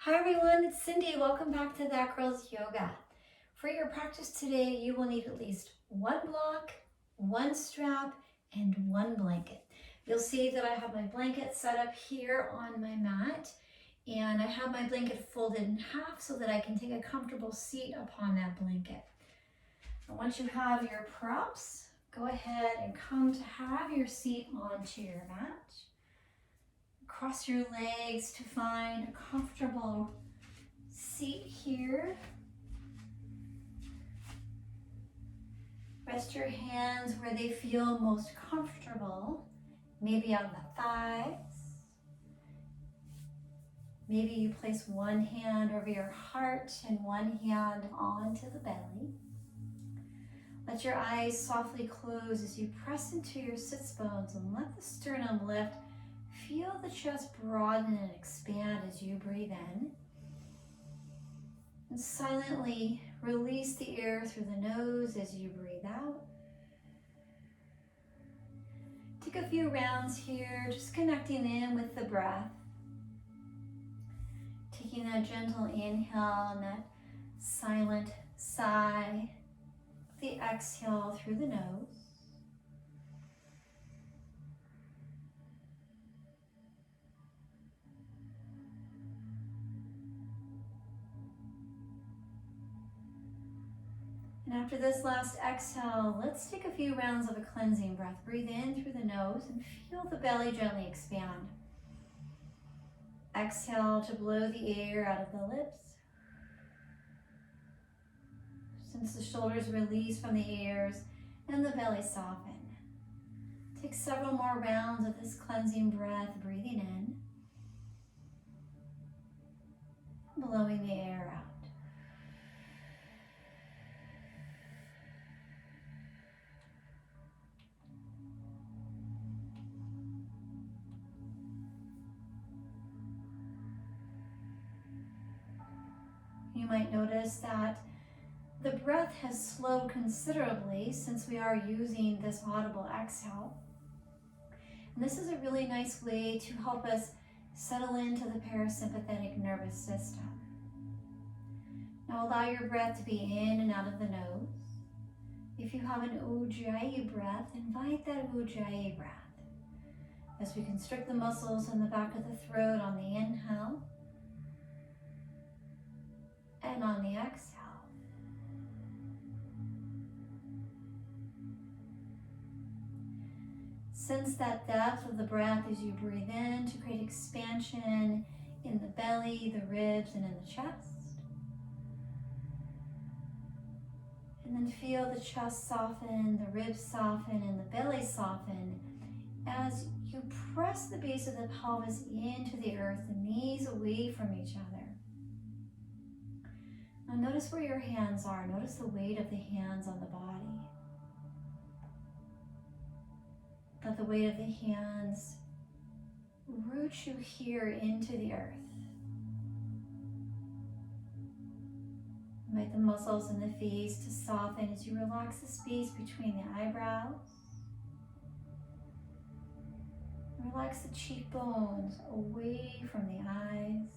Hi everyone, it's Cindy. Welcome back to That Girls Yoga. For your practice today, you will need at least one block, one strap, and one blanket. You'll see that I have my blanket set up here on my mat, and I have my blanket folded in half so that I can take a comfortable seat upon that blanket. And once you have your props, go ahead and come to have your seat onto your mat. Cross your legs to find a comfortable seat here. Rest your hands where they feel most comfortable, maybe on the thighs. Maybe you place one hand over your heart and one hand onto the belly. Let your eyes softly close as you press into your sits bones and let the sternum lift. Feel the chest broaden and expand as you breathe in. And silently release the air through the nose as you breathe out. Take a few rounds here, just connecting in with the breath. Taking that gentle inhale and that silent sigh. The exhale through the nose. And after this last exhale, let's take a few rounds of a cleansing breath. Breathe in through the nose and feel the belly gently expand. Exhale to blow the air out of the lips. Since the shoulders release from the ears and the belly soften. Take several more rounds of this cleansing breath, breathing in, blowing the air out. You might notice that the breath has slowed considerably since we are using this audible exhale. And this is a really nice way to help us settle into the parasympathetic nervous system. Now allow your breath to be in and out of the nose. If you have an Ujjayi breath, invite that Ujjayi breath as we constrict the muscles in the back of the throat on the inhale and on the exhale. Sense that depth of the breath as you breathe in to create expansion in the belly, the ribs, and in the chest. And then feel the chest soften, the ribs soften, and the belly soften as you press the base of the pelvis into the earth, the knees away from each other. Now notice where your hands are. Notice the weight of the hands on the body. Let the weight of the hands root you here into the earth. Invite the muscles in the face to soften as you relax the space between the eyebrows. Relax the cheekbones away from the eyes.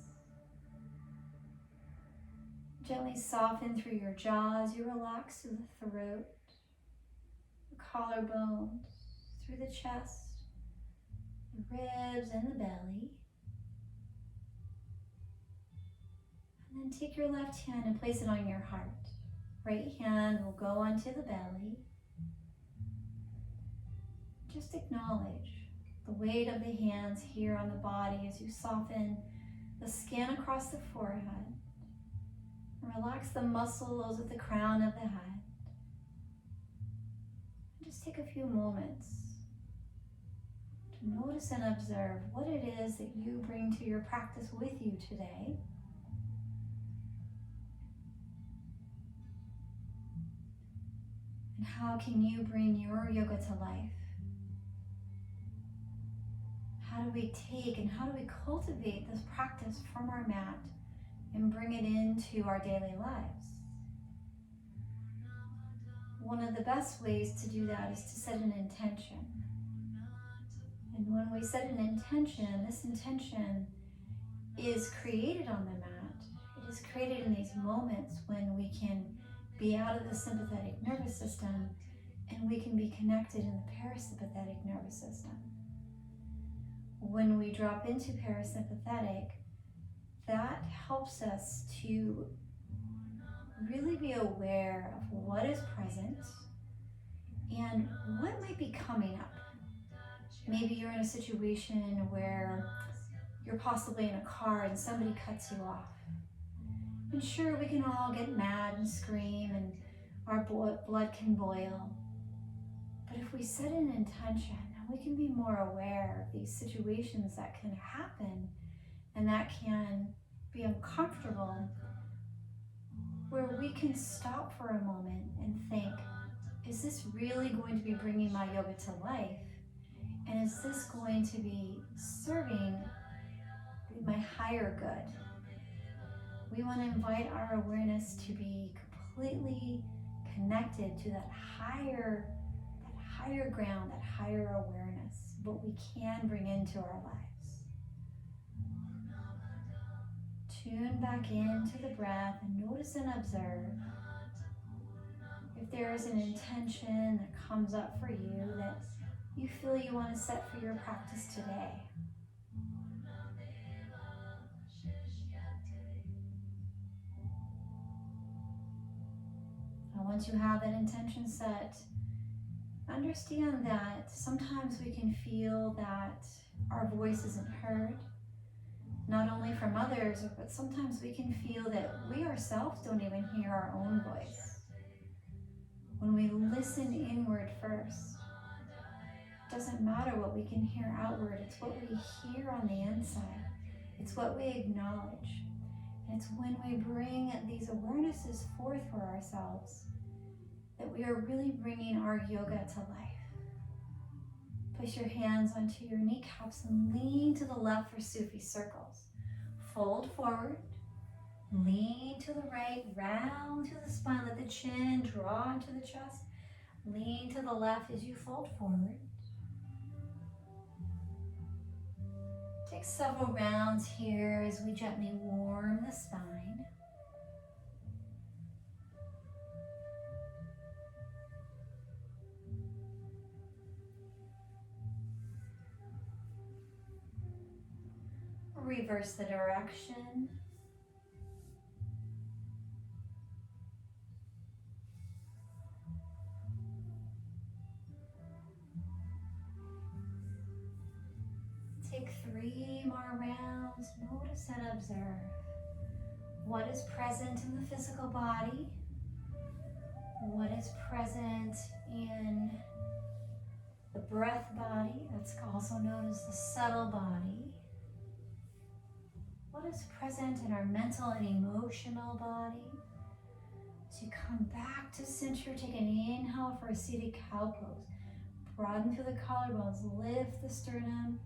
Gently soften through your jaws. You relax through the throat, the collarbones, through the chest, the ribs, and the belly. And then take your left hand and place it on your heart. Right hand will go onto the belly. Just acknowledge the weight of the hands here on the body as you soften the skin across the forehead. And relax the muscles at the crown of the head. And just take a few moments to notice and observe what it is that you bring to your practice with you today. And how can you bring your yoga to life? How do we take and how do we cultivate this practice from our mat and bring it into our daily lives? One of the best ways to do that is to set an intention. And when we set an intention, this intention is created on the mat He's created in these moments when we can be out of the sympathetic nervous system and we can be connected in the parasympathetic nervous system. When we drop into parasympathetic, that helps us to really be aware of what is present and what might be coming up. Maybe you're in a situation where you're possibly in a car and somebody cuts you off. And sure, we can all get mad and scream and our blood can boil. But if we set an intention, we can be more aware of these situations that can happen and that can be uncomfortable, where we can stop for a moment and think, is this really going to be bringing my yoga to life? And is this going to be serving my higher good? We want to invite our awareness to be completely connected to that higher ground, that higher awareness, what we can bring into our lives. Tune back into the breath and notice and observe if there is an intention that comes up for you that you feel you want to set for your practice today. And once you have that intention set, understand that sometimes we can feel that our voice isn't heard, not only from others, but sometimes we can feel that we ourselves don't even hear our own voice. When we listen inward first, it doesn't matter what we can hear outward, it's what we hear on the inside. It's what we acknowledge. And it's when we bring these awarenesses forth for ourselves that we are really bringing our yoga to life. Place your hands onto your kneecaps and lean to the left for Sufi circles. Fold forward, lean to the right, round to the spine, let the chin draw into the chest. Lean to the left as you fold forward. Take several rounds here as we gently warm the spine. Reverse the direction. Take 3 more rounds. Notice and observe what is present in the physical body, what is present in the breath body, that's also known as the subtle body, what is present in our mental and emotional body. So you come back to center, take an inhale for a seated cow pose. Broaden through the collarbones, lift the sternum,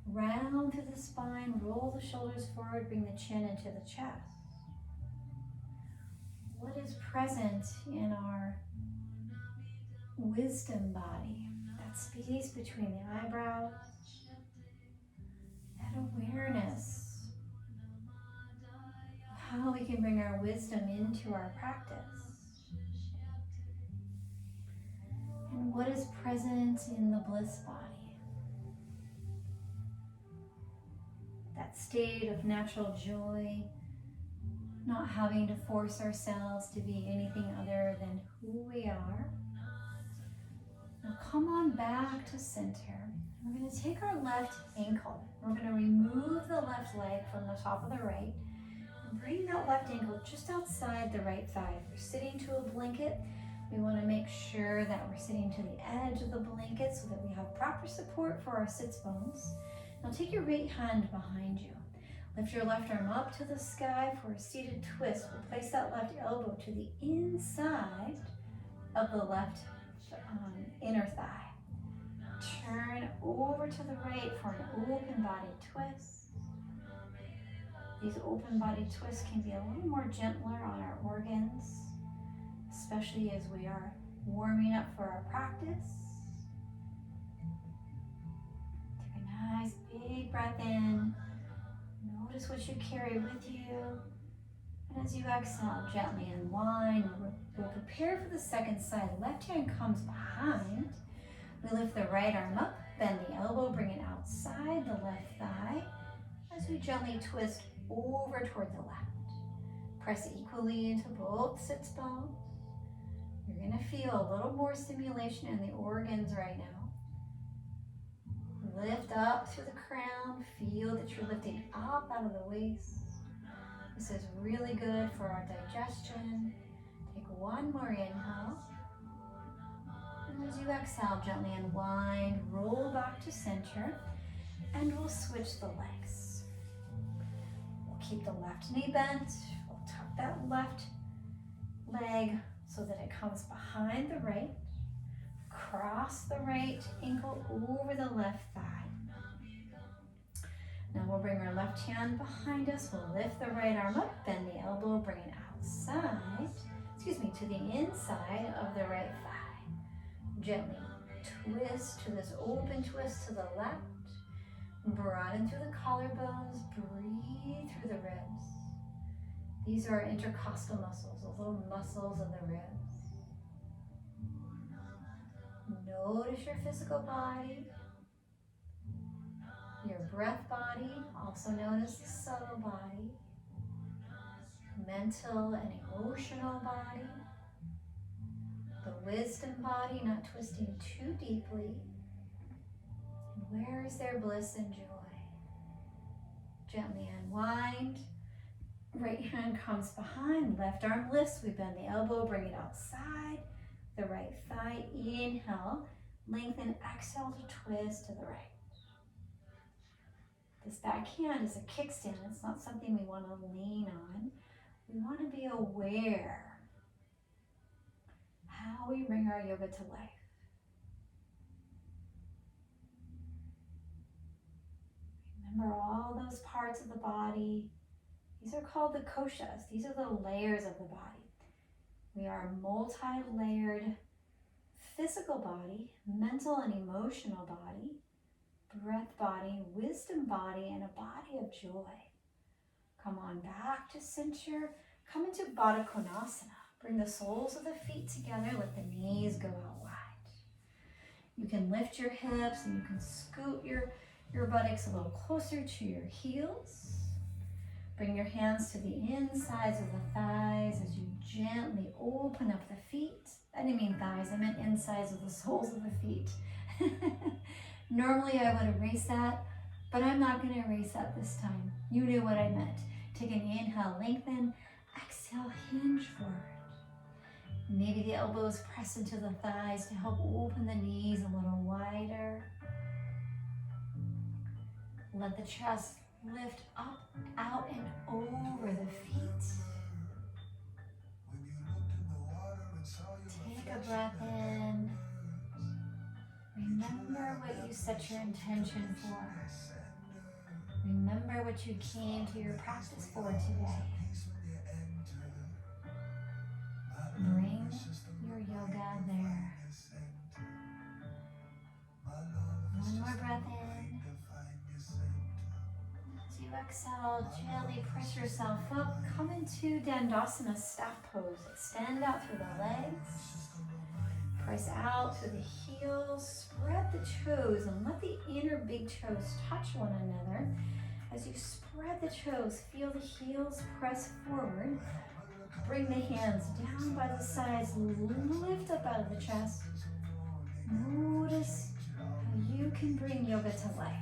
round through the spine, roll the shoulders forward, bring the chin into the chest. What is present in our wisdom body? That space between the eyebrows, that awareness of how we can bring our wisdom into our practice. And what is present in the bliss body? That state of natural joy, not having to force ourselves to be anything other than who we are. Now come on back to center. We're going to take our left ankle. We're going to remove the left leg from the top of the right and bring that left ankle just outside the right thigh. If we're sitting to a blanket, we want to make sure that we're sitting to the edge of the blanket so that we have proper support for our sits bones. Now take your right hand behind you. Lift your left arm up to the sky for a seated twist. We'll place that left elbow to the inside of the left inner thigh. Turn over to the right for an open body twist. These open body twists can be a little more gentler on our organs, especially as we are warming up for our practice. Take a nice big breath in. Notice what you carry with you. And as you exhale, gently unwind. We'll prepare for the second side. Left hand comes behind. We lift the right arm up, bend the elbow, bring it outside the left thigh. As we gently twist over toward the left. Press equally into both sits bones. You're going to feel a little more stimulation in the organs right now. Lift up through the crown. Feel that you're lifting up out of the waist. This is really good for our digestion. Take one more inhale. And as you exhale, gently unwind, roll back to center, and we'll switch the legs. We'll keep the left knee bent. We'll tuck that left leg so that it comes behind the right. Cross the right ankle over the left thigh. Now we'll bring our left hand behind us. We'll lift the right arm up, bend the elbow, bring it outside, to the inside of the right thigh. Gently twist to this open twist to the left. Broaden through the collarbones, breathe through the ribs. These are our intercostal muscles, the little muscles of the ribs. Notice your physical body, your breath body, also known as the subtle body, mental and emotional body, the wisdom body, not twisting too deeply. And where is there bliss and joy? Gently unwind. Right hand comes behind, left arm lifts, we bend the elbow, bring it outside. The right thigh, inhale, lengthen, exhale to twist to the right. This back hand is a kickstand. It's not something we want to lean on. We want to be aware how we bring our yoga to life. Remember all those parts of the body. These are called the koshas. These are the layers of the body. We are a multi-layered physical body, mental and emotional body, breath body, wisdom body, and a body of joy. Come on back to center. Come into Baddha Konasana. Bring the soles of the feet together. Let the knees go out wide. You can lift your hips and you can scoot your buttocks a little closer to your heels. Bring your hands to the insides of the thighs as you gently open up the feet. I didn't mean thighs, I meant insides of the soles of the feet. Normally I would erase that, but I'm not going to erase that this time. You knew what I meant. Take an inhale, lengthen, exhale, hinge forward. Maybe the elbows press into the thighs to help open the knees a little wider. Let the chest lift up, out, and over the feet. Take a breath in. Remember what you set your intention for. Remember what you came to your practice for today. Bring your yoga there. One more breath in. As you exhale, gently press yourself up. Come into Dandasana, staff pose. Extend out through the legs. Press out through the heels. Spread the toes and let the inner big toes touch one another. As you spread the toes, feel the heels press forward. Bring the hands down by the sides. Lift up out of the chest. Notice how you can bring yoga to life.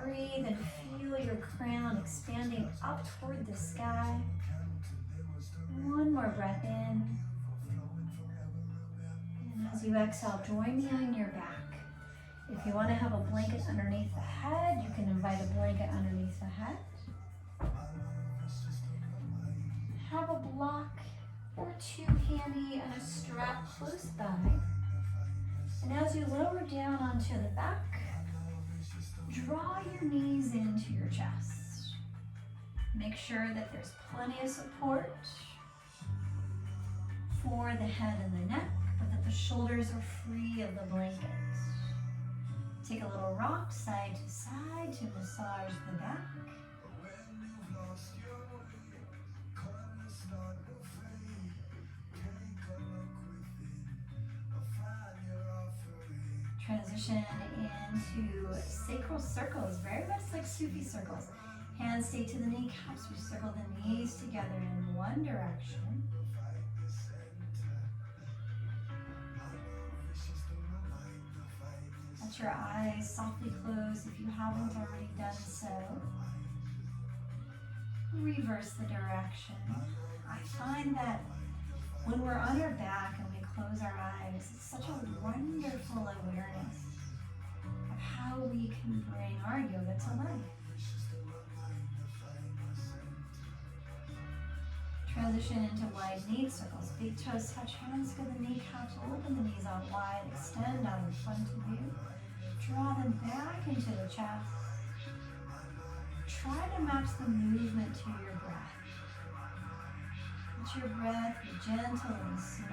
Breathe and feel your crown expanding up toward the sky. One more breath in. And as you exhale, join me on your back. If you want to have a blanket underneath the head, you can invite a blanket underneath the head. Have a block or two handy and a strap close by. And as you lower down onto the back, draw your knees into your chest. Make sure that there's plenty of support for the head and the neck, but that the shoulders are free of the blanket. Take a little rock side to side to massage the back. Transition into sacral circles, very much like Sufi circles. Hands stay to the kneecaps. We circle the knees together in one direction. Let your eyes softly close if you haven't already done so. Reverse the direction. I find that when we're on our back and we close our eyes, it's such a wonderful awareness of how we can bring our yoga to life. Transition into wide knee circles. Big toes touch, hands go to the kneecaps, open the knees out wide, extend out in front of you. Draw them back into the chest. Try to match the movement to your breath. Let your breath be gentle and slow.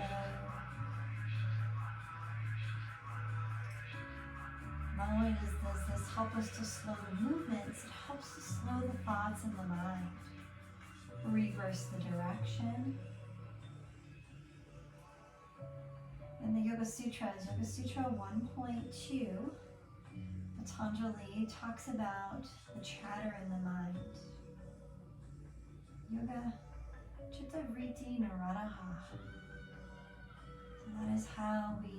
Not only does this help us to slow the movements, it helps to slow the thoughts in the mind. Reverse the direction. In the Yoga Sutras, Yoga Sutra 1.2, Patanjali talks about the chatter in the mind. Yoga Chitta Vritti Naradaha. So that is how we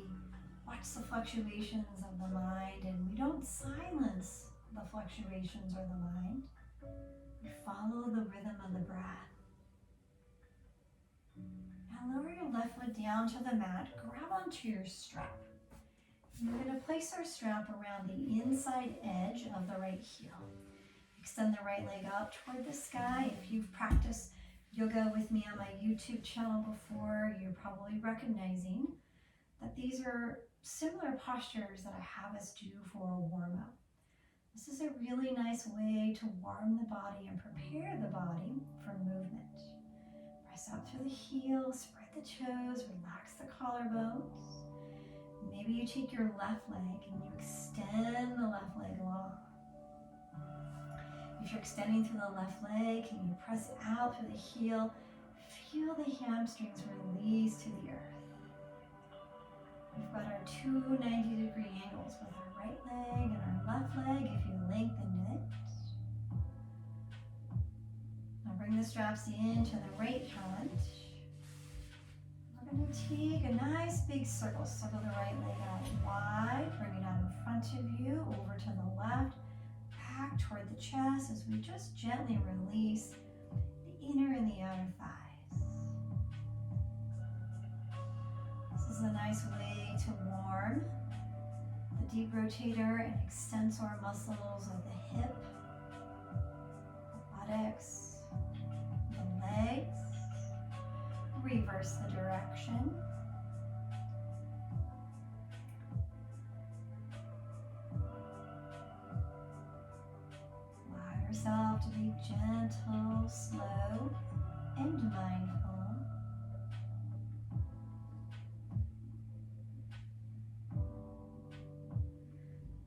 watch the fluctuations of the mind, and we don't silence the fluctuations or the mind. We follow the rhythm of the breath. Now lower your left foot down to the mat. Grab onto your strap. We're going to place our strap around the inside edge of the right heel. Extend the right leg out toward the sky. If you've practiced yoga with me on my YouTube channel before, you're probably recognizing that these are similar postures that I have us do for a warm-up. This is a really nice way to warm the body and prepare the body for movement. Press out through the heel, spread the toes, relax the collarbones. Maybe you take your left leg and you extend the left leg long. If you're extending through the left leg, can you press out through the heel? Feel the hamstrings release to the earth. We've got our two 90-degree angles with our right leg and our left leg if you lengthened it. Now bring the straps into the right hand. We're going to take a nice big circle. Circle the right leg out wide. Bring it out in front of you, over to the left. Back toward the chest as we just gently release the inner and the outer thighs. This is a nice way to warm the deep rotator and extensor muscles of the hip, the buttocks, the legs. Reverse the direction. Allow yourself to be gentle, slow, and mindful.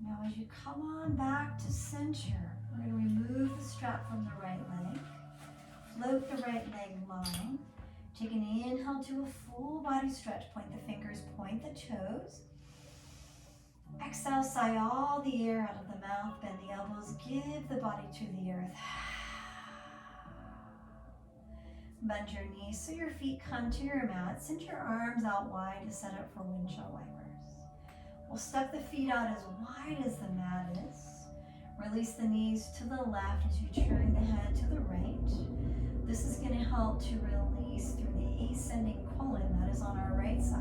Now as you come on back to center, we're going to remove the strap from the right leg. Float the right leg long. Take an inhale to a full body stretch. Point the fingers, point the toes. Exhale, sigh all the air out of the mouth. Bend the elbows, give the body to the earth. Bend your knees so your feet come to your mat. Send your arms out wide to set up for windshield wipers. We'll step the feet out as wide as the mat is. Release the knees to the left as you turn the head to the right. This is going to help to release through the ascending colon that is on our right side.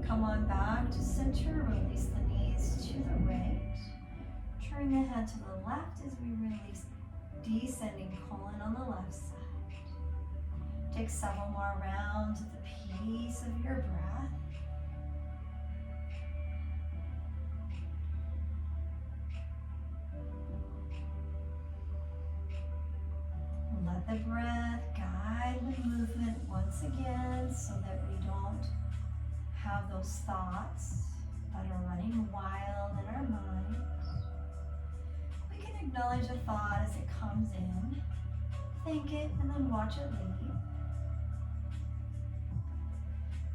Come on back to center, release the knees to the right. Turn the head to the left as we release descending colon on the left side. Take several more rounds at the pace of your breath. Let the breath guide the movement once again so that we don't have those thoughts that are running wild in our minds. We can acknowledge a thought as it comes in, thank it, and then watch it leave.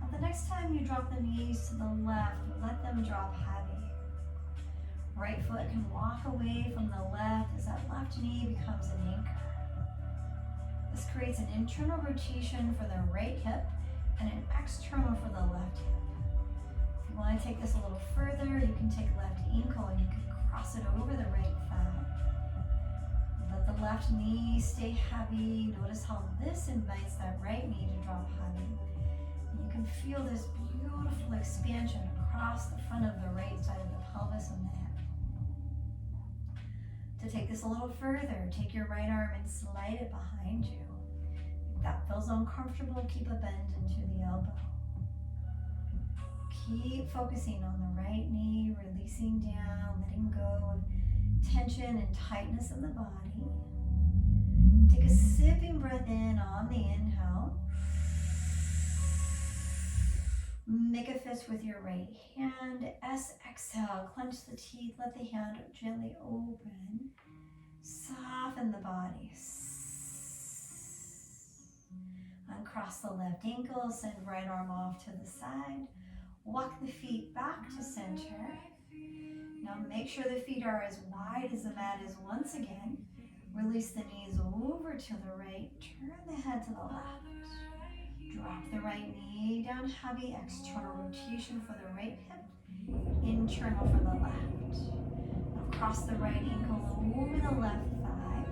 Now the next time you drop the knees to the left, let them drop heavy. Right foot can walk away from the left as that left knee becomes an anchor. This creates an internal rotation for the right hip and an external for the left hip. If you want to take this a little further, you can take left ankle and you can cross it over the right thigh. Let the left knee stay heavy. Notice how this invites that right knee to drop heavy. And you can feel this beautiful expansion across the front of the right side of the pelvis and the hip. To take this a little further, take your right arm and slide it behind you. If that feels uncomfortable, keep a bend into the elbow. Keep focusing on the right knee, releasing down, letting go of tension and tightness in the body. Take a sipping breath in on the inhale. Make a fist with your right hand. S, exhale, clench the teeth, let the hand gently open. Soften the body. Uncross the left ankle, send right arm off to the side. Walk the feet back to center. Now make sure the feet are as wide as the mat is once again. Release the knees over to the right, turn the head to the left. Drop the right knee down heavy, external rotation for the right hip, internal for the left. Now cross the right ankle over the left thigh.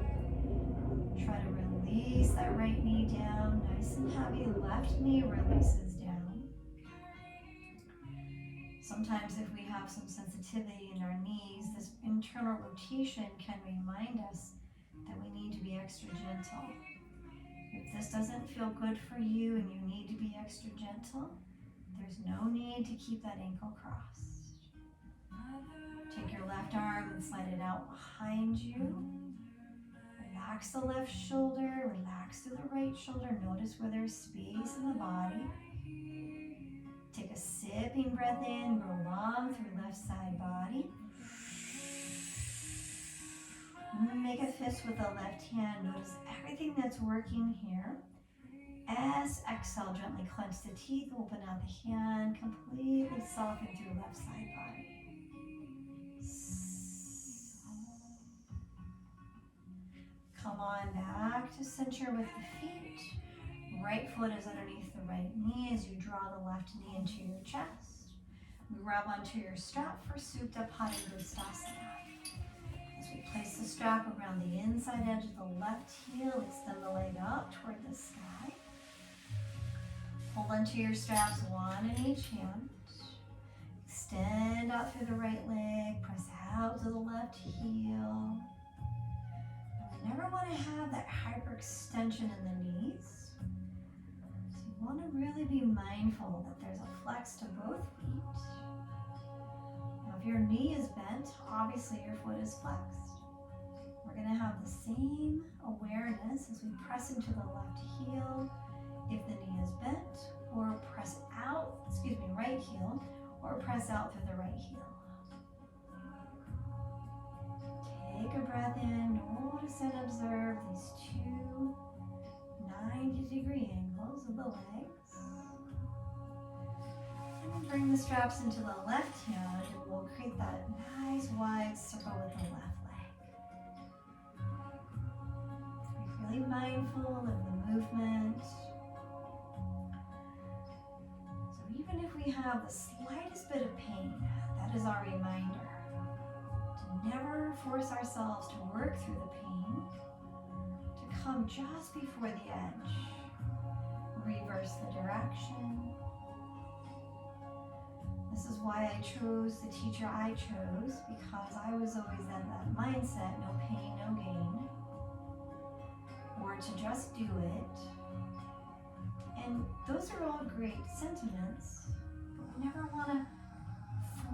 Try to release that right knee down, nice and heavy. Left knee releases down. Sometimes if we have some sensitivity in our knees, this internal rotation can remind us that we need to be extra gentle. If this doesn't feel good for you and you need to be extra gentle, there's no need to keep that ankle crossed. Take your left arm and slide it out behind you. Relax the left shoulder, relax through the right shoulder. Notice where there's space in the body. Take a sipping breath in, grow long through left side body. Make a fist with the left hand. Notice everything that's working here. As exhale, gently clench the teeth, open out the hand, completely soften through left side body. Come on back to center with the feet. Right foot is underneath the right knee as you draw the left knee into your chest. Grab onto your strap for Supta Padangusthasana. As we place the strap around the inside edge of the left heel, extend the leg up toward the sky. Hold onto your straps, one in each hand. Extend out through the right leg, press out to the left heel. We never want to have that hyperextension in the knees. So you want to really be mindful that there's a flex to both feet. Now if your knee is bent, obviously your foot is flexed. We're going to have the same awareness as we press into the left heel. If the knee is bent, or press out, right heel, or press out through the right heel. Take a breath in, notice and observe these two 90-degree angles of the legs. And bring the straps into the left hand and we'll create that nice wide circle with the left leg. So be really mindful of the movement. So even if we have the slightest bit of pain, that is our reminder to never force ourselves to work through the pain, to come just before the edge. Reverse the direction. This is why I chose the teacher I chose, because I was always in that mindset, no pain, no gain, or to just do it. And those are all great sentiments, but we never want to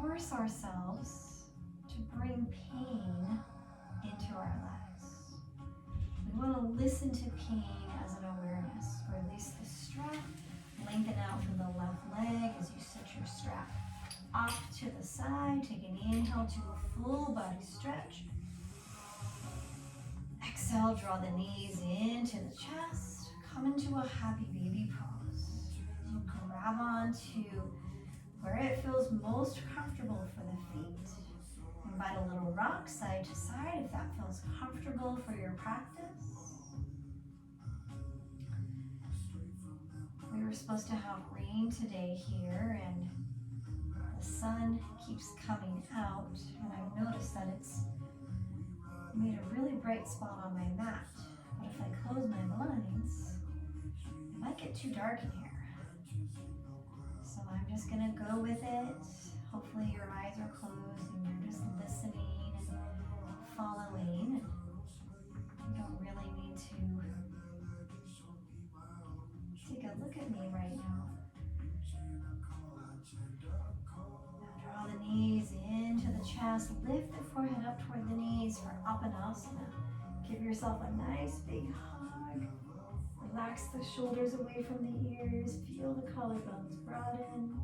force ourselves to bring pain into our lives. We want to listen to pain as an awareness. Release the strap, lengthen out through the left leg as you set your strap off to the side. Take an inhale to a full body stretch. Exhale, draw the knees into the chest. Come into a happy baby pose. you grab onto where it feels most comfortable for the feet. Invite a little rock side to side if that feels comfortable for your practice. We were supposed to have rain today here, and the sun keeps coming out, and I've noticed that it's made a really bright spot on my mat. But if I close my blinds, it might get too dark in here. So I'm just gonna go with it. Hopefully your eyes are closed and you're just listening and following. You don't really need to take a look at me right now. Now draw the knees into the chest. Lift the forehead up toward the knees for Apanasana. Give yourself a nice big hug. Relax the shoulders away from the ears. Feel the collarbones broaden.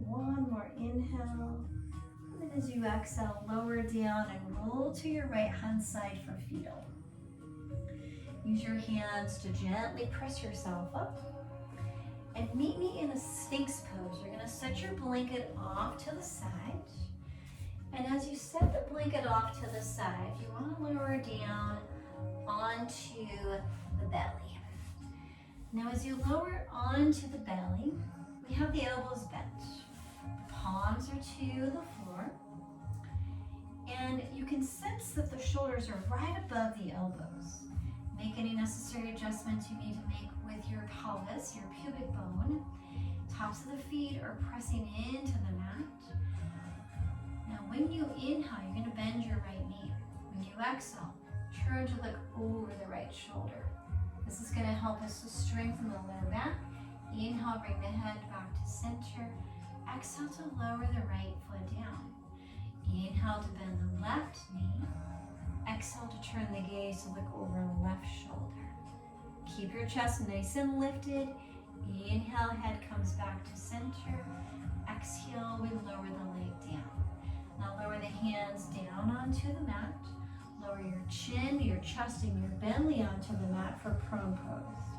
One more inhale. And then as you exhale, lower down and roll to your right hand side for fetal. Use your hands to gently press yourself up. And meet me in a Sphinx pose. You're gonna set your blanket off to the side. And as you set the blanket off to the side, you wanna lower down onto the belly. Now as you lower onto the belly, we have the elbows bent. Palms are to the floor. And you can sense that the shoulders are right above the elbows. Make any necessary adjustments you need to make with your pelvis, your pubic bone. Tops of the feet are pressing into the mat. Now when you inhale, you're gonna bend your right knee. When you exhale, turn to look over the right shoulder. This is gonna help us to strengthen the lower back. Inhale, bring the head back to center. Exhale to lower the right foot down. Inhale to bend the left knee. Exhale to turn the gaze to look over the left shoulder. Keep your chest nice and lifted. Inhale, head comes back to center. Exhale, we lower the leg down. Now lower the hands down onto the mat. Lower your chin, your chest, and your belly onto the mat for prone pose.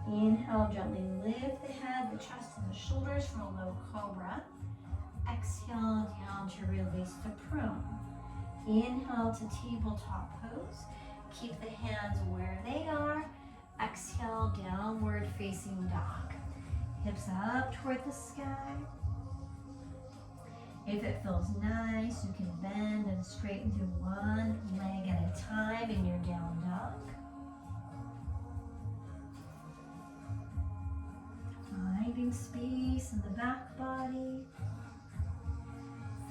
Inhale, gently lift the head, the chest, and the shoulders for a low cobra. Exhale down to release to prone. Inhale to tabletop pose. Keep the hands where they are. Exhale, downward facing dog. Hips up toward the sky. If it feels nice, you can bend and straighten through one leg at a time in your down dog. Finding space in the back body.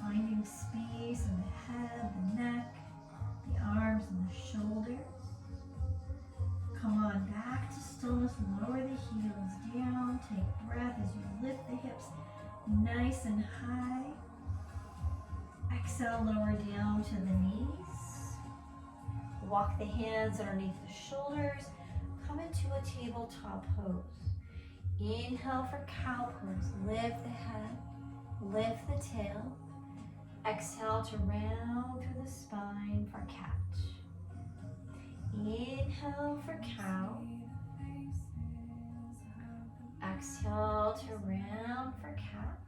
Finding space in the head, the neck, the arms, and the shoulders. Come on back to stillness. Lower the heels down. Take breath as you lift the hips nice and high. Exhale, lower down to the knees. Walk the hands underneath the shoulders. Come into a tabletop pose. Inhale for cow pose. Lift the head, lift the tail. Exhale to round through the spine for cat. Inhale for cow. Exhale to round for cat.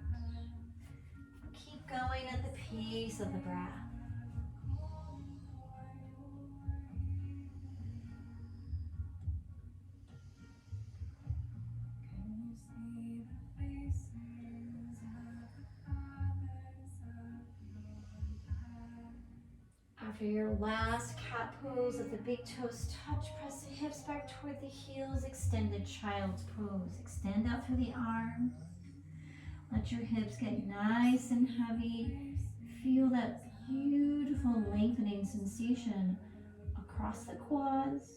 Keep going at the pace of the breath. After your last cat pose, let the big toes touch, press the hips back toward the heels, extended child's pose. Extend out through the arms. Let your hips get nice and heavy. Feel that beautiful lengthening sensation across the quads,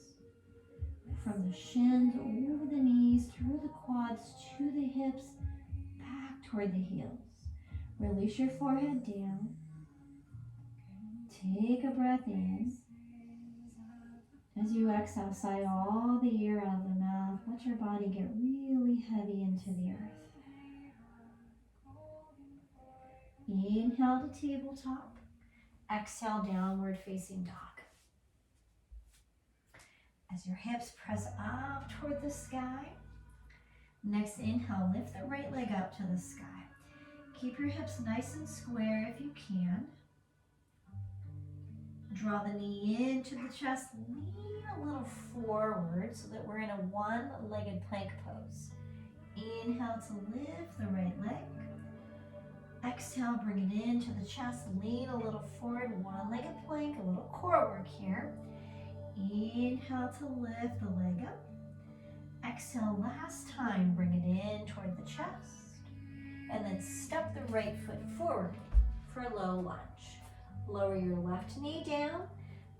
from the shins over the knees, through the quads, to the hips, back toward the heels. Release your forehead down. Take a breath in. As you exhale, sigh all the air out of the mouth. Let your body get really heavy into the earth. Inhale to tabletop. Exhale, downward facing dog. As your hips press up toward the sky, Next inhale, lift the right leg up to the sky. Keep your hips nice and square if you can. Draw the knee into the chest, lean a little forward so that we're in a one-legged plank pose. Inhale to lift the right leg. Exhale, bring it into the chest, lean a little forward, one-legged plank, a little core work here. Inhale to lift the leg up. Exhale, last time, bring it in toward the chest. And then step the right foot forward for a low lunge. Lower your left knee down.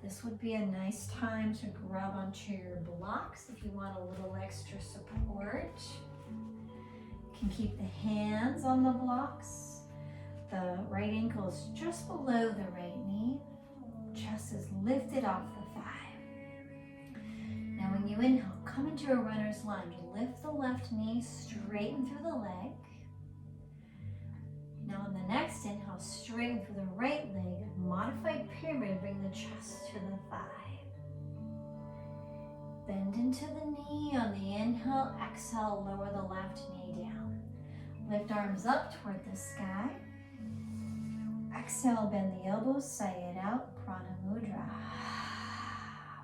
This would be a nice time to grab onto your blocks if you want a little extra support. You can keep the hands on the blocks. The right ankle is just below the right knee. Chest is lifted off the thigh. Now when you inhale, come into a runner's lunge. Lift the left knee, straighten through the leg. Now on the next inhale, straighten through the right leg, modified pyramid, bring the chest to the thigh. Bend into the knee on the inhale, exhale, lower the left knee down. Lift arms up toward the sky. Exhale, bend the elbows, sigh it out, Prana Mudra.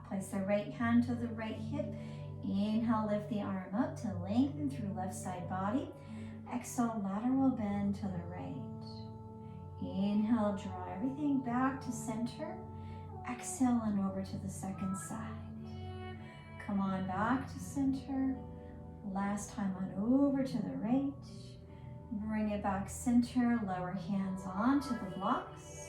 Place the right hand to the right hip. Inhale, lift the arm up to lengthen through left side body. Exhale, lateral bend to the right. Inhale, draw everything back to center. Exhale and over to the second side. Come on back to center. Last time on over to the right. Bring it back center, lower hands onto the blocks.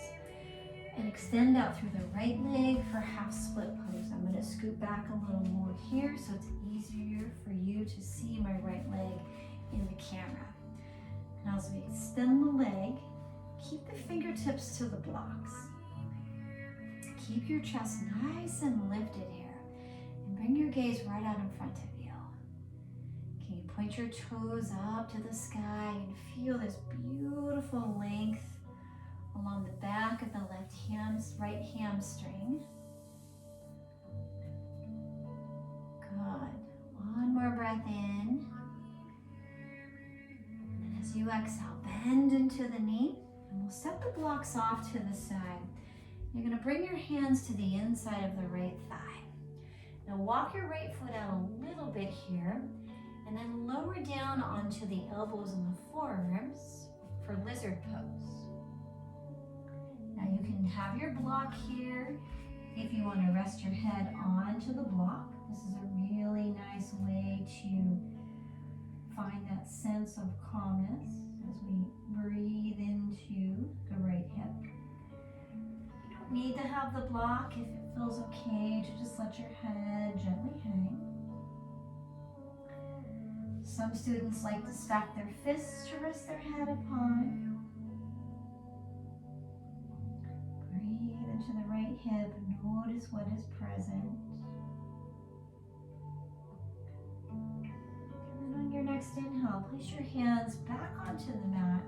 And extend out through the right leg for half split pose. I'm going to scoot back a little more here so it's easier for you to see my right leg in the camera. Now as we extend the leg, keep the fingertips to the blocks. Keep your chest nice and lifted here. And bring your gaze right out in front of you. Can you point your toes up to the sky and feel this beautiful length along the back of the right hamstring? Good. One more breath in. And as you exhale, bend into the knee. And we'll set the blocks off to the side. You're going to bring your hands to the inside of the right thigh. Now walk your right foot out a little bit here. And then lower down onto the elbows and the forearms for lizard pose. Now you can have your block here if you want to rest your head onto the block. This is a really nice way to find that sense of calmness as we breathe into the right hip. You don't need to have the block if it feels okay to just let your head gently hang. Some students like to stack their fists to rest their head upon. Breathe into the right hip. Notice what is present. And then on your next inhale, place your hands back onto the mat.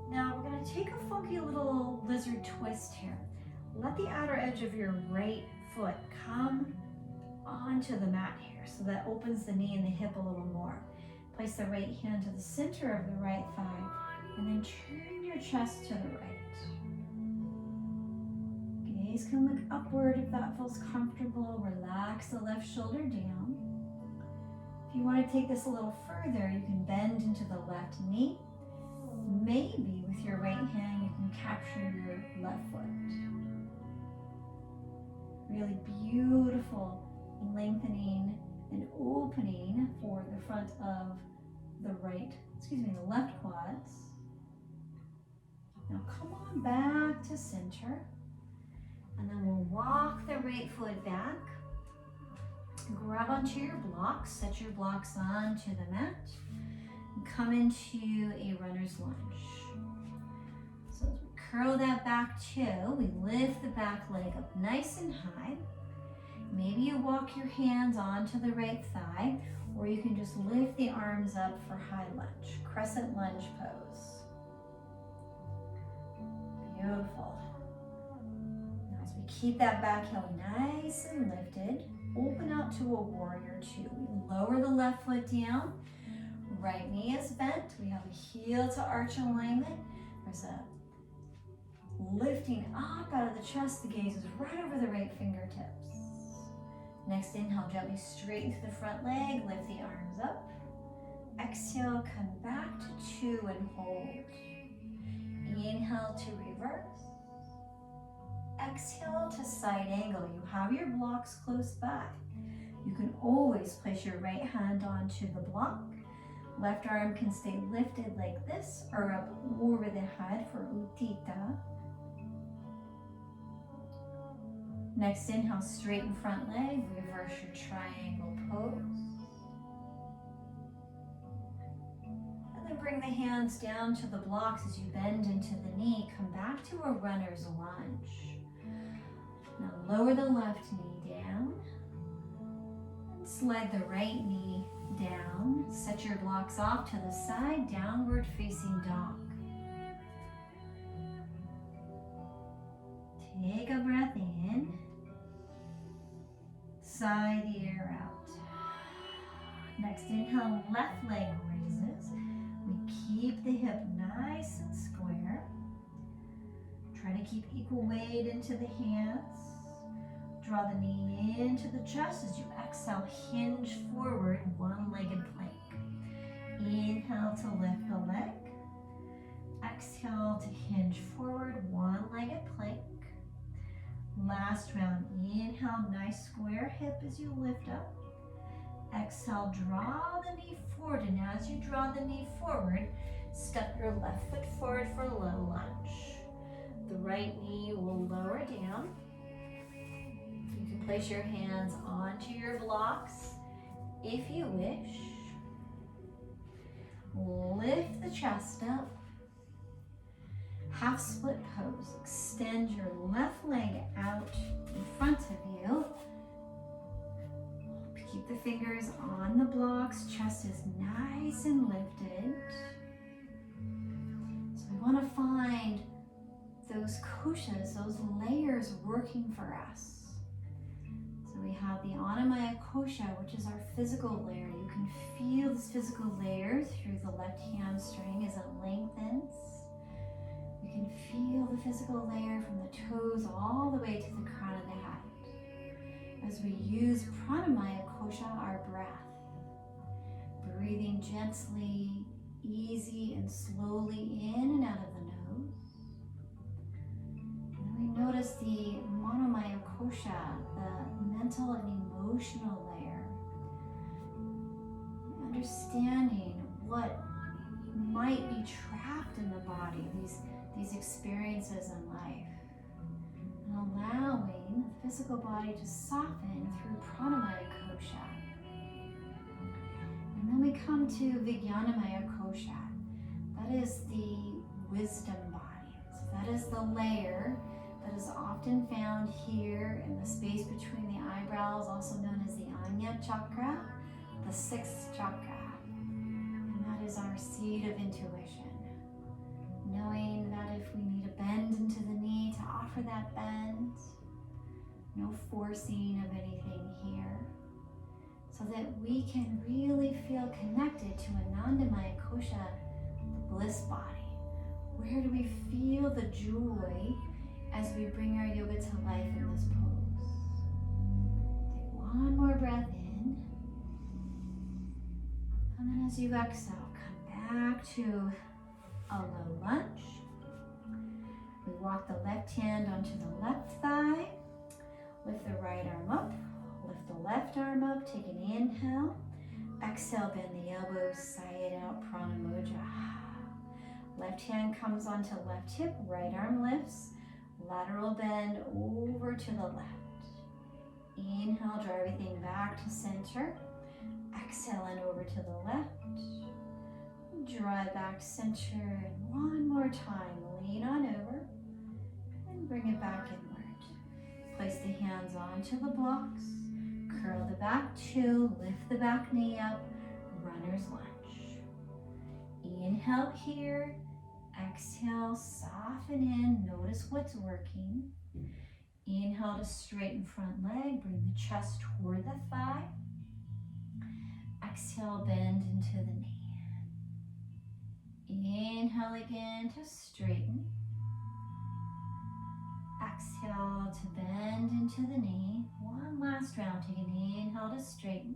Now we're going to take a funky little lizard twist here. Let the outer edge of your right foot come onto the mat here, so that opens the knee and the hip a little more. Place the right hand to the center of the right thigh, and then turn your chest to the right. Gaze can look upward if that feels comfortable. Relax the left shoulder down. If you want to take this a little further, you can bend into the left knee. Maybe with your right hand, you can capture your left foot. Really beautiful lengthening and opening for the front of the left quads. Now come on back to center, and then we'll walk the right foot back. Grab onto your blocks, set your blocks onto the mat, and come into a runner's lunge. So as we curl that back toe, we lift the back leg up nice and high. Maybe you walk your hands onto the right thigh, or you can just lift the arms up for high lunge, crescent lunge pose. Beautiful. Now as we keep that back heel nice and lifted, open up out to a warrior two. We lower the left foot down. Right knee is bent. We have a heel to arch alignment. There's a lifting up out of the chest. The gaze is right over the right fingertips. Next inhale, gently straighten to the front leg. Lift the arms up. Exhale, come back to two and hold. Inhale to reverse. Exhale to side angle. You have your blocks close by. You can always place your right hand onto the block. Left arm can stay lifted like this or up over the head for Utthita. Next inhale, straighten front leg, reverse your triangle pose. And then bring the hands down to the blocks as you bend into the knee. Come back to a runner's lunge. Now lower the left knee down. And slide the right knee down. Set your blocks off to the side, downward facing dog. Take a breath in. Sigh the air out. Next inhale, left leg raises. We keep the hip nice and square. Try to keep equal weight into the hands. Draw the knee into the chest as you exhale, hinge forward, one-legged plank. Inhale to lift the leg. Exhale to hinge forward, one-legged plank. Last round, inhale, nice square hip as you lift up. Exhale, draw the knee forward, and as you draw the knee forward, step your left foot forward for a low lunge. The right knee will lower down. You can place your hands onto your blocks if you wish. Lift the chest up. Half split pose. Extend your left leg out in front of you. Keep the fingers on the blocks. Chest is nice and lifted. So we want to find those koshas, those layers working for us. So we have the Annamaya kosha, which is our physical layer. You can feel this physical layer through the left hamstring as it lengthens. You can feel the physical layer from the toes all the way to the crown of the head. As we use Pranamaya kosha, our breath. Breathing gently, easy and slowly in and out of the nose. And then we notice the Manomaya kosha, the mental and emotional layer. Understanding what might be trapped in the body, these experiences in life, and allowing the physical body to soften through Pranamaya kosha. And then we come to Vijnanamaya kosha. That is the wisdom body. So that is the layer that is often found here in the space between the eyebrows, also known as the Ajna chakra, the sixth chakra. And that is our seat of intuition. Knowing that if we need a bend into the knee, to offer that bend. No forcing of anything here. So that we can really feel connected to Anandamaya kosha, the bliss body. Where do we feel the joy as we bring our yoga to life in this pose? Take one more breath in. And then as you exhale, come back to a low lunge. We walk the left hand onto the left thigh. Lift the right arm up. Lift the left arm up. Take an inhale. Exhale, bend the elbows, sigh it out, Prana Mudra. Left hand comes onto left hip. Right arm lifts. Lateral bend over to the left. Inhale, draw everything back to center. Exhale and over to the left. Draw it back center, and one more time, lean on over and bring it back inward. Place the hands onto the blocks, curl the back two, lift the back knee up, runner's lunge. Inhale here, exhale, soften in, notice what's working. Inhale to straighten front leg, bring the chest toward the thigh. Exhale, bend into the knee. Inhale again to straighten. Exhale to bend into the knee. One last round. Take an inhale to straighten.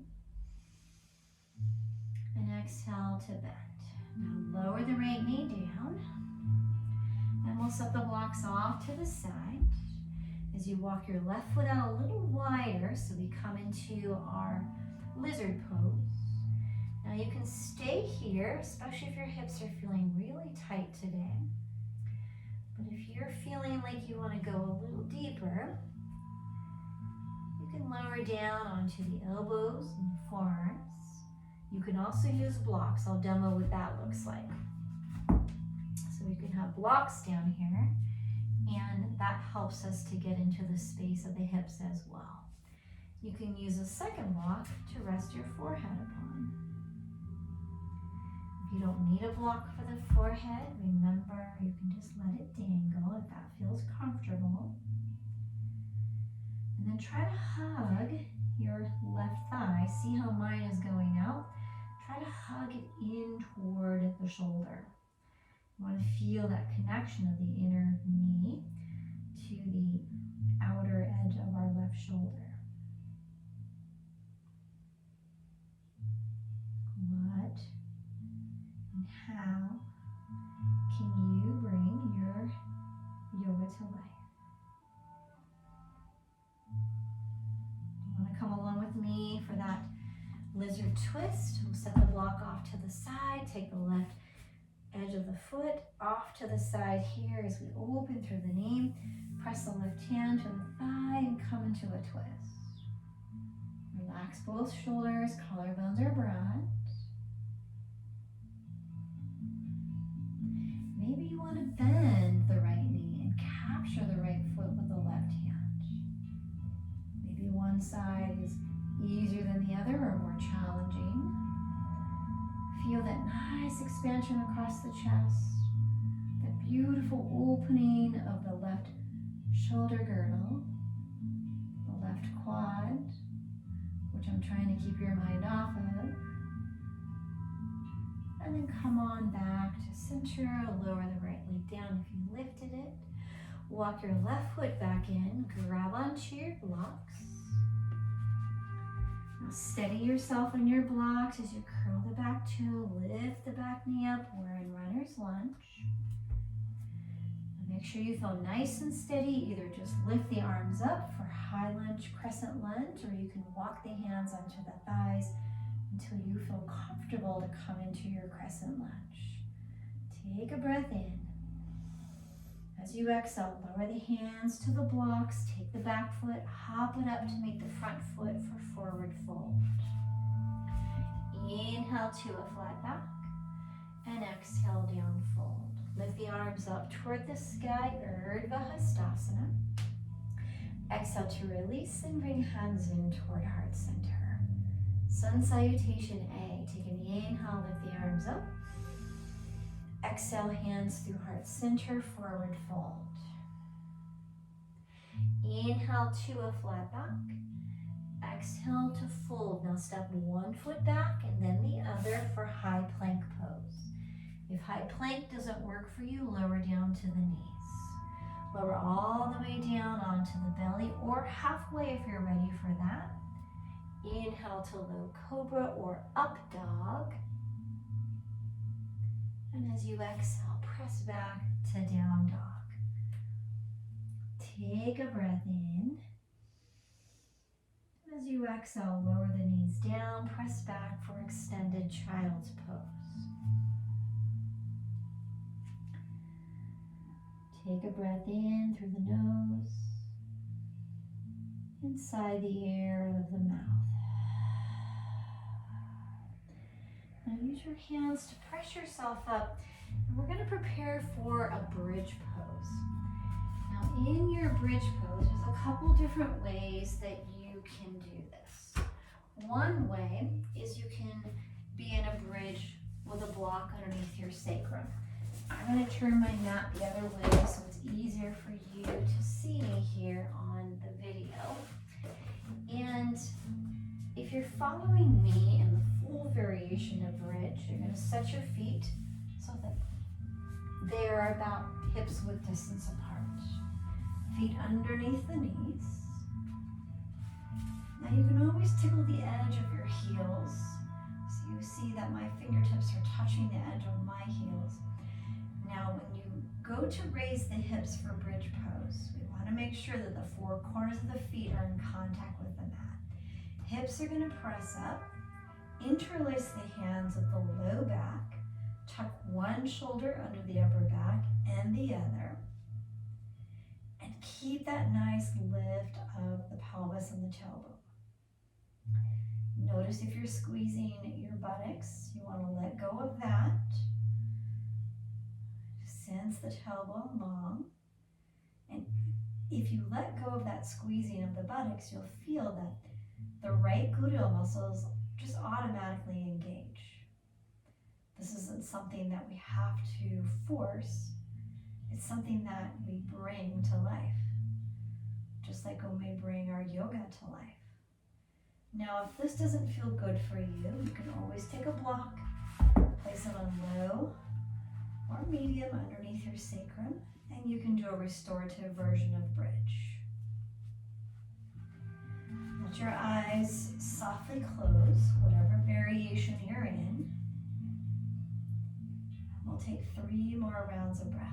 And exhale to bend. Now lower the right knee down. And we'll set the blocks off to the side. As you walk your left foot out a little wider, so we come into our lizard pose. Now you can stay here, especially if your hips are feeling really tight today. But if you're feeling like you want to go a little deeper, you can lower down onto the elbows and the forearms. You can also use blocks. I'll demo what that looks like. So we can have blocks down here, and that helps us to get into the space of the hips as well. You can use a second block to rest your forehead upon. If you don't need a block for the forehead, remember you can just let it dangle if that feels comfortable. And then try to hug your left thigh. See how mine is going out? Try to hug it in toward the shoulder. You want to feel that connection of the inner knee to the outer edge of our left shoulder. What and how can you bring your yoga to life? You want to come along with me for that lizard twist. We'll set the block off to the side, take the left edge of the foot off to the side here as we open through the knee. Press the left hand to the thigh and come into a twist. Relax both shoulders, collarbones are broad. Maybe you want to bend the right knee and capture the right foot with the left hand. Maybe one side is easier than the other or more challenging. Feel that nice expansion across the chest, that beautiful opening of the left shoulder girdle, the left quad, which I'm trying to keep your mind off of. And then come on back to center, lower the right leg down if you lifted it. Walk your left foot back in, grab onto your blocks. Now steady yourself on your blocks as you curl the back toe, lift the back knee up. We're in runner's lunge. Now make sure you feel nice and steady. Either just lift the arms up for high lunge, crescent lunge, or you can walk the hands onto the thighs until you feel comfortable to come into your crescent lunge. Take a breath in. As you exhale, lower the hands to the blocks, take the back foot, hop it up to make the front foot for forward fold. Inhale to a flat back, and exhale, down fold. Lift the arms up toward the sky, Urdhva Hastasana. Exhale to release and bring hands in toward heart center. Sun Salutation A. Take an inhale, lift the arms up. Exhale, hands through heart center, forward fold. Inhale to a flat back. Exhale to fold. Now step one foot back and then the other for high plank pose. If high plank doesn't work for you, lower down to the knees. Lower all the way down onto the belly or halfway if you're ready for that. Inhale to low cobra or up dog. And as you exhale, press back to down dog. Take a breath in. As you exhale, lower the knees down, press back for extended child's pose. Take a breath in through the nose, inside the air of the mouth. Now use your hands to press yourself up, and we're going to prepare for a bridge pose. Now in your bridge pose, there's a couple different ways that you can do this. One way is you can be in a bridge with a block underneath your sacrum. I'm going to turn my mat the other way so it's easier for you to see me here on go. And if you're following me in the full variation of bridge, you're going to set your feet so that they are about hips width distance apart. Feet underneath the knees. Now you can always tickle the edge of your heels. So you see that my fingertips are touching the edge of my heels. Now when you go to raise the hips for bridge pose, we want to make sure that the four corners of the feet are in contact with the mat. Hips are going to press up, interlace the hands at the low back, tuck one shoulder under the upper back and the other, and keep that nice lift of the pelvis and the tailbone. Notice if you're squeezing your buttocks, you want to let go of that. Sense the tailbone long. And if you let go of that squeezing of the buttocks, you'll feel that the right gluteal muscles just automatically engage. This isn't something that we have to force. It's something that we bring to life, just like when we bring our yoga to life. Now, if this doesn't feel good for you, you can always take a block, place it on low or medium underneath your sacrum, and you can do a restorative version of bridge. Let your eyes softly close, whatever variation you're in. We'll take 3 more rounds of breath.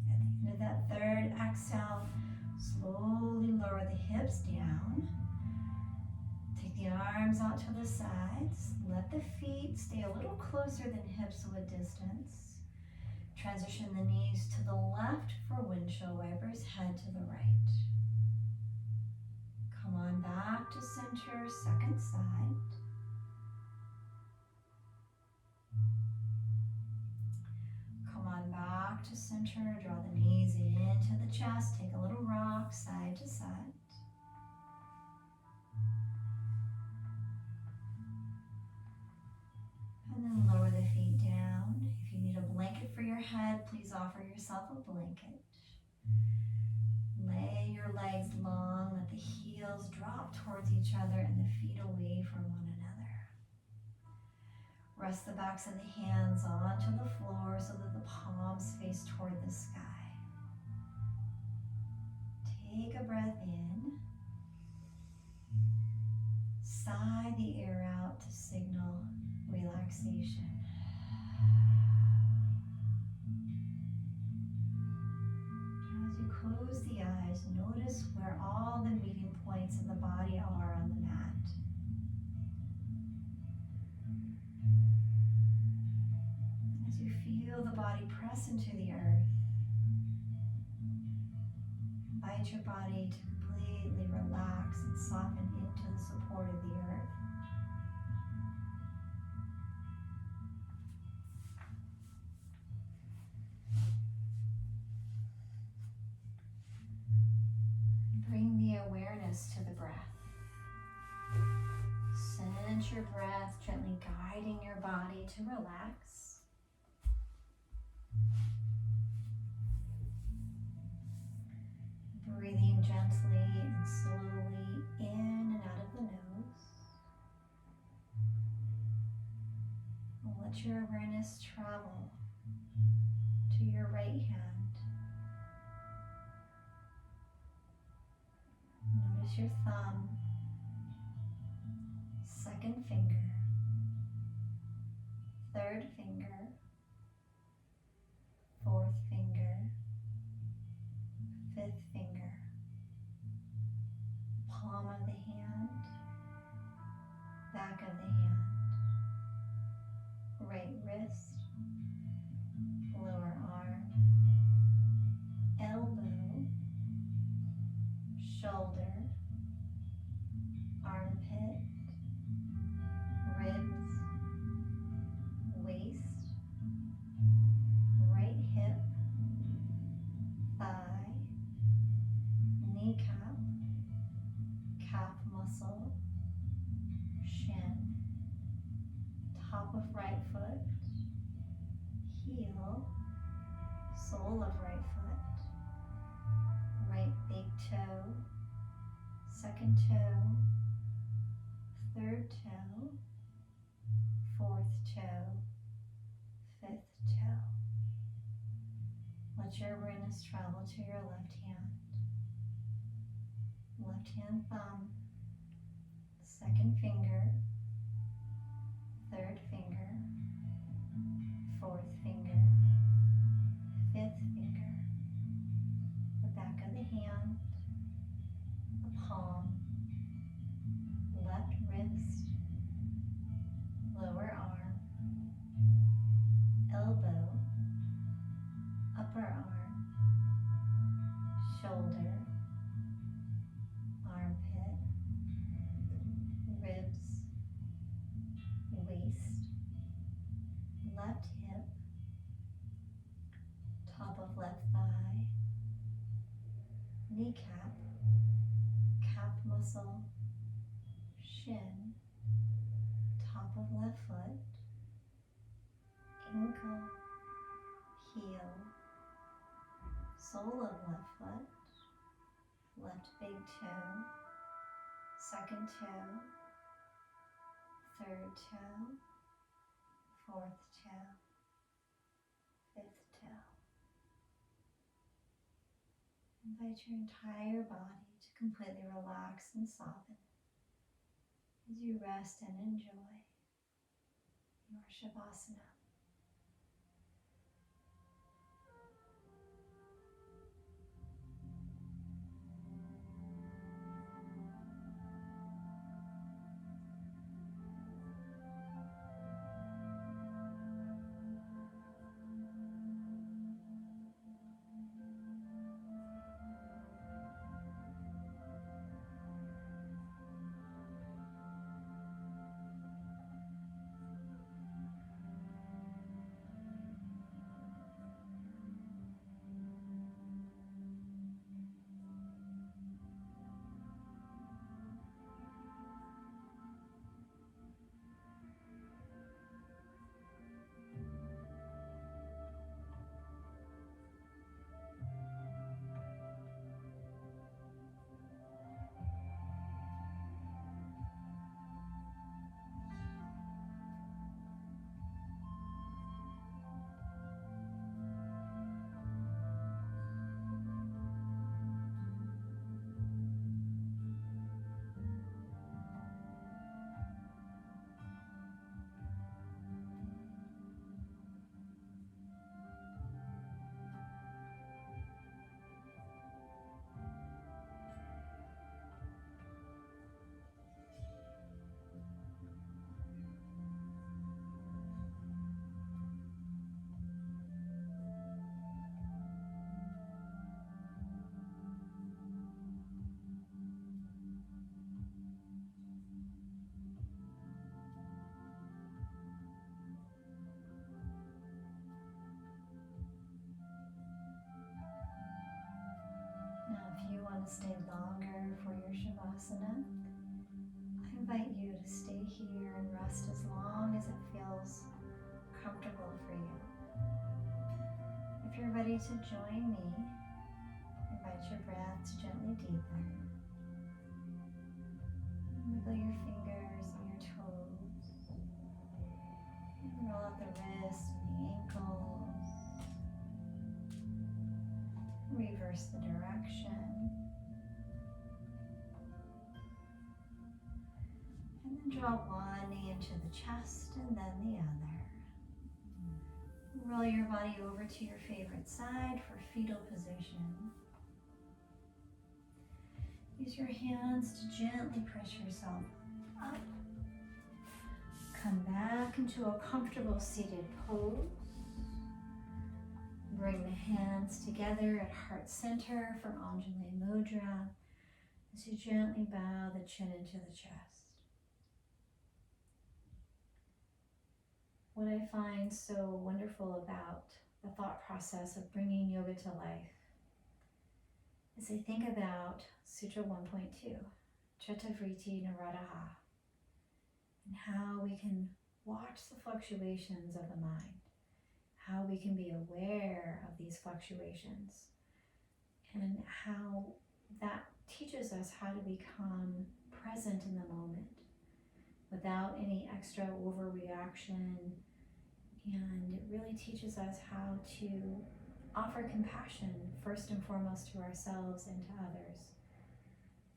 At the end of that third exhale, slowly lower the hips down. Take the arms out to the sides. Let the feet stay a little closer than hips width distance. Transition the knees to the left for windshield wipers, head to the right. Come on back to center, second side. Come on back to center, draw the knees into the chest, take a little rock side to side. And then lower the feet down. If you need a blanket for your head, please offer yourself a blanket. Lay your legs long, let the heels drop towards each other and the feet away from one another. Rest the backs of the hands onto the floor so that the palms face toward the sky. Take a breath in. Sigh the air out to signal relaxation. As you close the eyes, notice where all the meeting points of the body are on the mat. As you feel the body press into the earth, invite your body to completely relax and soften into the support of the earth. Bring the awareness to the breath. Sense your breath gently guiding your body to relax. Breathing gently and slowly in and out of the nose. And let your awareness travel to your right hand. Notice your thumb, second finger, third finger, fourth finger, fifth finger, palm of the hand, back of the hand, right wrist, lower arm, elbow, shoulder, armpit, ribs, waist, right hip, thigh, kneecap, calf muscle, shin, top of right foot, heel, sole of right foot, right big toe, second toe, third toe, fourth toe, fifth toe. Let your awareness travel to your left hand thumb, second finger, third finger, fourth finger, fifth finger, the back of the hand, the palm, left wrist, lower arm, elbow, upper arm, shoulder, armpit, ribs, waist, left hip, top of left thigh, kneecap, calf muscle, shin, top of left foot, ankle, heel, sole of left foot, left big toe, second toe, third toe, fourth toe, fifth toe. Invite your entire body to completely relax and soften as you rest and enjoy your Shavasana. If you want to stay longer for your Shavasana, I invite you to stay here and rest as long as it feels comfortable for you. If you're ready to join me, invite your breath to gently deepen. Wiggle your fingers and your toes. Roll out the wrists and the ankles. Reverse the direction. And then draw one knee into the chest and then the other. Roll your body over to your favorite side for fetal position. Use your hands to gently press yourself up. Come back into a comfortable seated pose. Bring the hands together at heart center for Anjali Mudra as you gently bow the chin into the chest. What I find so wonderful about the thought process of bringing yoga to life is I think about Sutra 1.2, Chitta Vritti Nirodha, and how we can watch the fluctuations of the mind, how we can be aware of these fluctuations, and how that teaches us how to become present in the moment without any extra overreaction. And it really teaches us how to offer compassion first and foremost to ourselves and to others,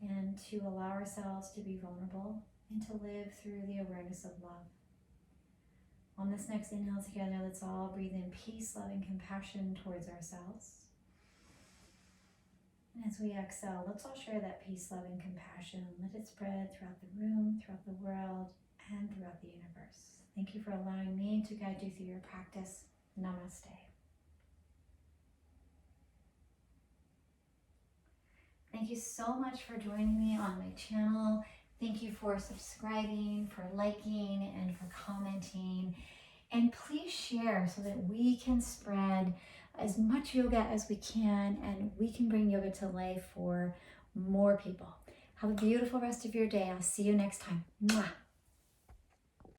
and to allow ourselves to be vulnerable and to live through the awareness of love. On this next inhale together, let's all breathe in peace, love, and compassion towards ourselves. And as we exhale, let's all share that peace, love, and compassion. Let it spread throughout the room, throughout the world, and throughout the universe. Thank you for allowing me to guide you through your practice. Namaste. Thank you so much for joining me on my channel. Thank you for subscribing, for liking, and for commenting. And please share so that we can spread as much yoga as we can, and we can bring yoga to life for more people. Have a beautiful rest of your day. I'll see you next time. Mwah.